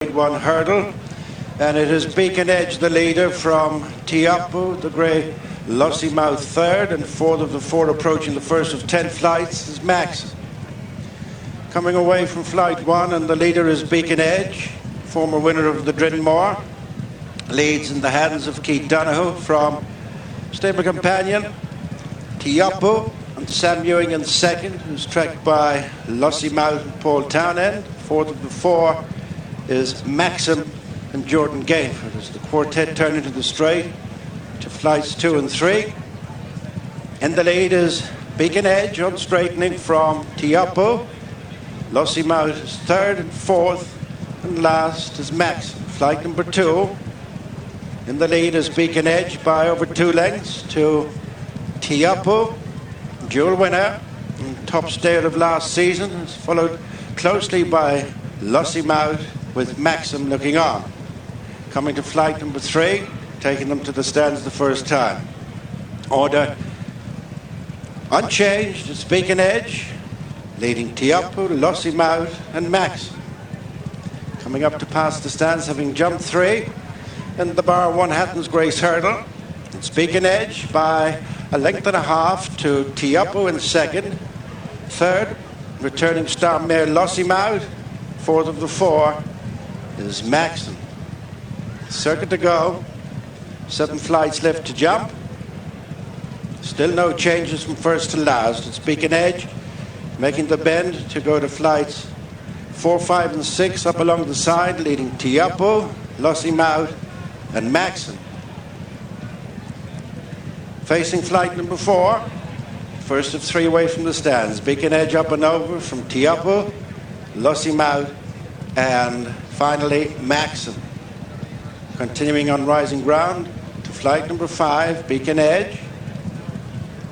Grade 1 hurdle. And it is Beacon Edge, the leader, from Tiapu, the grey Lossiemouth third, and fourth of the four approaching the first of 10 flights is Max. Coming away from flight 1, and the leader is Beacon Edge, former winner of the Drinmore. Leads in the hands of Keith Donoghue from stable companion Tiapu, and Sam Ewing in second, who's tracked by Lossiemouth and Paul Townend. Fourth of the four is Maxim and Jordan Gainford as the quartet turn into the straight to flights 2 and 3. In the lead is Beacon Edge on straightening from Tiapu. Lossiemouth is third and fourth, and last is Maxim. Flight number 2. In the lead is Beacon Edge by over 2 lengths to Tiapu, dual winner and top stayer of last season, is followed closely by Lossiemouth with Maxim looking on. Coming to flight number 3, taking them to the stands the first time. Order unchanged, it's Beacon Edge, leading Tiapu, Lossiemouth and Max. Coming up to pass the stands, having jumped 3 in the bar 1 Hatton's Grace hurdle. It's Beacon Edge by a length and a half to Tiapu in second. Third, returning star mare Lossiemouth. Fourth of the four is Maxim. Circuit to go. 7 flights left to jump. Still no changes from first to last. It's Beacon Edge making the bend to go to flights 4, 5 and 6 up along the side, leading Tiapu, Lossiemouth and Maxim. Facing flight number 4, first of 3 away from the stands. Beacon Edge up and over from Tiapu, Lossiemouth and finally Maxim. Continuing on rising ground to flight number 5, Beacon Edge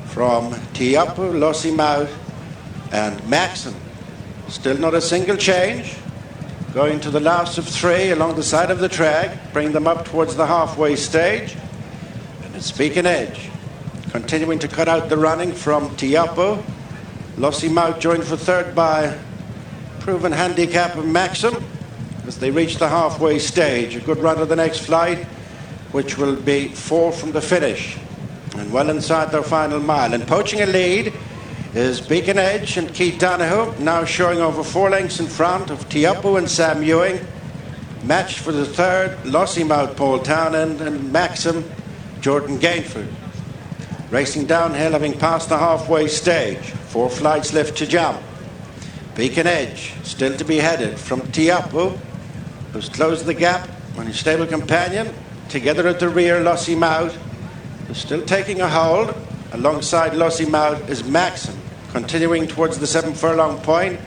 from Tiapu, Lossiemouth and Maxim. Still not a single change. Going to the last of 3 along the side of the track, bring them up towards the halfway stage. And it's Beacon Edge continuing to cut out the running from Tiapu. Lossiemouth joined for third by proven handicap of Maxim as they reach the halfway stage. A good run of the next flight, which will be 4 from the finish and well inside their final mile. And poaching a lead is Beacon Edge and Keith Donoghue, now showing over 4 lengths in front of Tiapu and Sam Ewing. Matched for the third, Lossiemouth, Paul Townend and Maxim, Jordan Gainford. Racing downhill, having passed the halfway stage. 4 flights left to jump. Beacon Edge still to be headed from Tiapu, who's closed the gap on his stable companion. Together at the rear, Lossiemouth, who's still taking a hold. Alongside Lossiemouth is Maxim, continuing towards the 7 furlong point.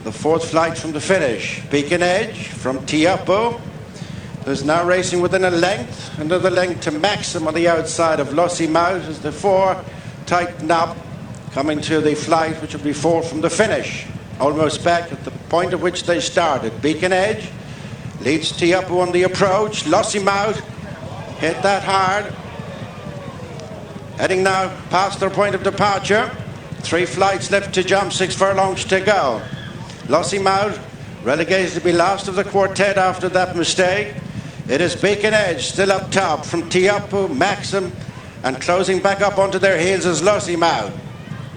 The 4th flight from the finish. Beacon Edge from Tiapu, who's now racing within a length. Another length to Maxim on the outside of Lossiemouth as the 4 tighten up, coming to the flight, which will be 4 from the finish. Almost back at the point at which they started. Beacon Edge leads Tiapu on the approach. Lossiemouth hit that hard. Heading now past their point of departure. 3 flights left to jump, 6 furlongs to go. Lossiemouth relegated to be last of the quartet after that mistake. It is Beacon Edge still up top from Tiapu, Maxim, and closing back up onto their heels is Lossiemouth.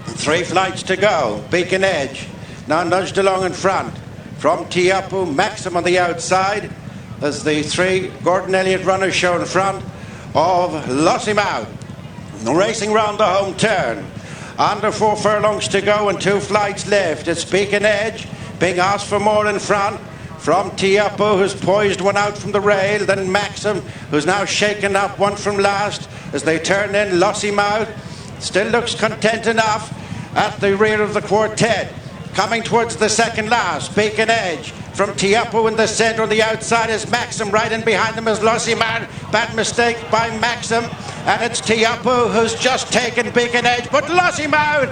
3 flights to go. Beacon Edge now nudged along in front from Tiapu, Maxim on the outside as the 3 Gordon Elliott runners show in front of Lossiemouth. Racing round the home turn. Under 4 furlongs to go and 2 flights left. It's Beacon Edge being asked for more in front from Tiapu, who's poised one out from the rail. Then Maxim, who's now shaken up one from last as they turn in. Lossiemouth still looks content enough at the rear of the quartet. Coming towards the second last, Beacon Edge from Tiapu in the centre. On the outside is Maxim. Right in behind them is Lossiemouth. Bad mistake by Maxim. And it's Tiapu who's just taken Beacon Edge. But Lossiemouth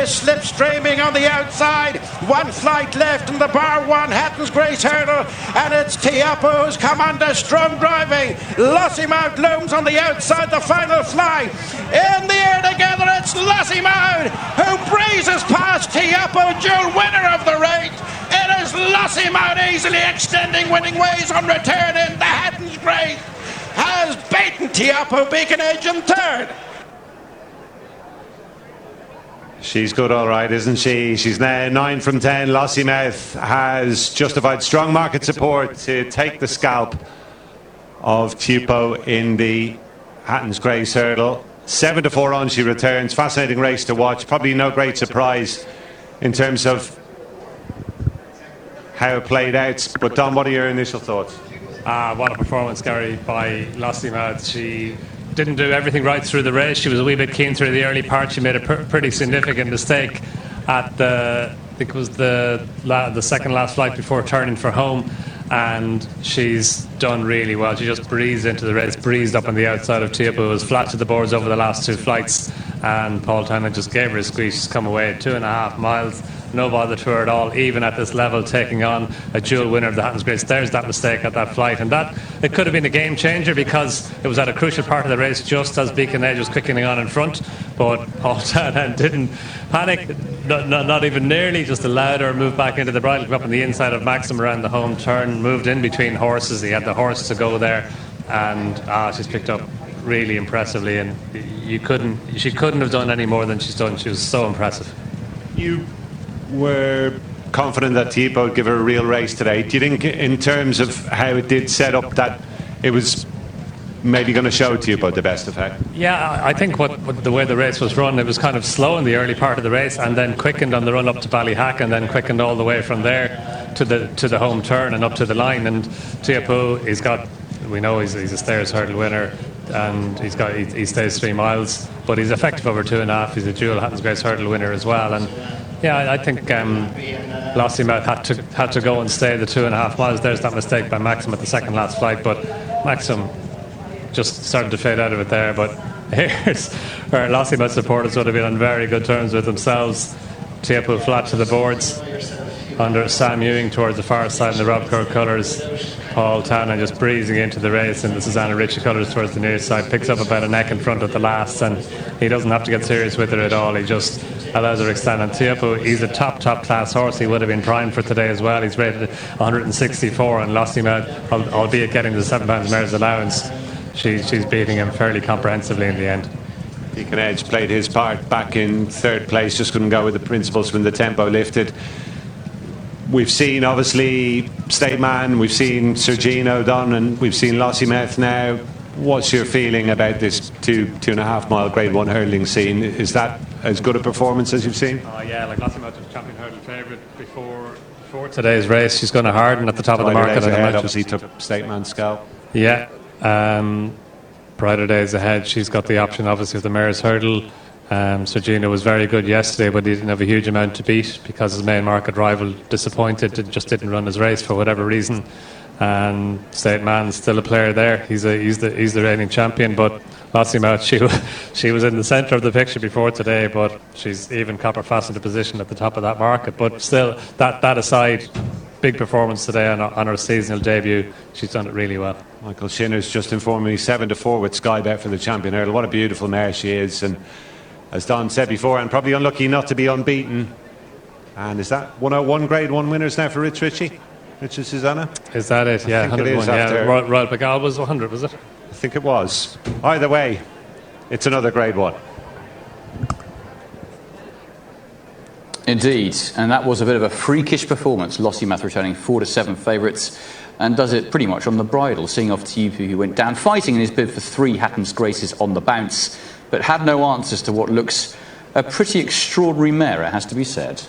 is slipstreaming on the outside. 1 flight left in the bar 1 Hatton's Grace hurdle. And it's Tiapu who's come under strong driving. Lossiemouth looms on the outside. The final flight. In the air together, it's Lossiemouth who breezes past Tiapu, dual winner of the race. It is Lossiemouth easily extending winning ways on return in. The Hatton's Grace has beaten Tiapo Beaconedge in third. She's good, all right, isn't she? She's now 9 from 10. Lossiemouth has justified strong market support to take the scalp of Tiapo in the Hatton's Grace hurdle. 7-4 on she returns. Fascinating race to watch. Probably no great surprise in terms of how it played out. But Don, what are your initial thoughts? What a performance, Gary, by Lossiemouth. She didn't do everything right through the race. She was a wee bit keen through the early part. She made a pretty significant mistake at I think it was the second last flight before turning for home, and she's done really well. She just breezed into the race, breezed up on the outside of Tiapo, was flat to the boards over the last 2 flights, and Paul Townend just gave her a squeeze. She's come away at 2.5 miles. No bother to her at all, even at this level, taking on a dual winner of the Hatton's Grace. There's that mistake at that flight, and that it could have been a game changer because it was at a crucial part of the race just as Beaconedge was quickening on in front. But Paul Townend didn't panic, not even nearly, just allowed her to move back into the bridle, come up on the inside of Maxim around the home turn, moved in between horses. He had the horse to go there, and she's picked up really impressively, and she couldn't have done any more than she's done. She was so impressive. You were confident that Tiapo would give her a real race today. Do you think, in terms of how it did set up, that it was maybe going to show Tiapo the best effect? Yeah, I think what the way the race was run, it was kind of slow in the early part of the race, and then quickened on the run up to Ballyhack, and then quickened all the way from there to the home turn and up to the line. And Tiapo, we know he's a Stairs hurdle winner, and he stays 3 miles, but he's effective over 2.5. He's a dual Hatton's Grace hurdle winner as well, and yeah, I think Lossiemouth had to go and stay the 2.5 miles. There's that mistake by Maxim at the second last flight, but Maxim just started to fade out of it there. But here's where Lossiemouth supporters would have been on very good terms with themselves. Tiapo flat to the boards under Sam Ewing towards the far side in the Rob Kerr colours. Paul Townend just breezing into the race in the Susanna Ritchie colours towards the near side. Picks up about a neck in front at the last, and he doesn't have to get serious with her at all. He just allows her to extend. And Tiapo, he's a top class horse. He would have been primed for today as well. He's rated 164, and Lossiemouth, albeit getting the £7 mare's allowance, she's beating him fairly comprehensively in the end. Beaconedge played his part back in 3rd place, just couldn't go with the principles when the tempo lifted. We've seen, obviously, State Man, we've seen Sergino done, and we've seen Lossiemouth now. What's your feeling about this 2.5 mile Grade 1 hurling scene? Is that as good a performance as you've seen? Oh yeah, like Lossiemouth was champion hurdle favourite before today's race. She's going to harden at the top of the market. Obviously took State Man's scalp. Yeah, brighter days ahead. She's got the option, obviously, of the mare's hurdle. Sergino was very good yesterday, but he didn't have a huge amount to beat because his main market rival disappointed and just didn't run his race for whatever reason. And State Man's still a player there. He's the reigning champion, but Lossiemouth, she was in the centre of the picture before today, but she's even copper fastened a position at the top of that market. But still, that aside, big performance today on her seasonal debut. She's done it really well. Michael Shinner's just informed me 7-4 with Sky Bet for the champion hurdle. What a beautiful mare she is, and as Don said before, and probably unlucky not to be unbeaten. And is that 101 Grade 1 winners now for Richard Susanna? Is that it? Yeah, 101. Yeah, Royal Pagal was 100, was it? I think it was. Either way, it's another Grade 1. Indeed, and that was a bit of a freakish performance. Lossiemouth returning 4-7 favourites, and does it pretty much on the bridle, seeing off Tiapo, who went down fighting in his bid for 3 Hatton's Graces on the bounce, but had no answers to what looks a pretty extraordinary mare, it has to be said.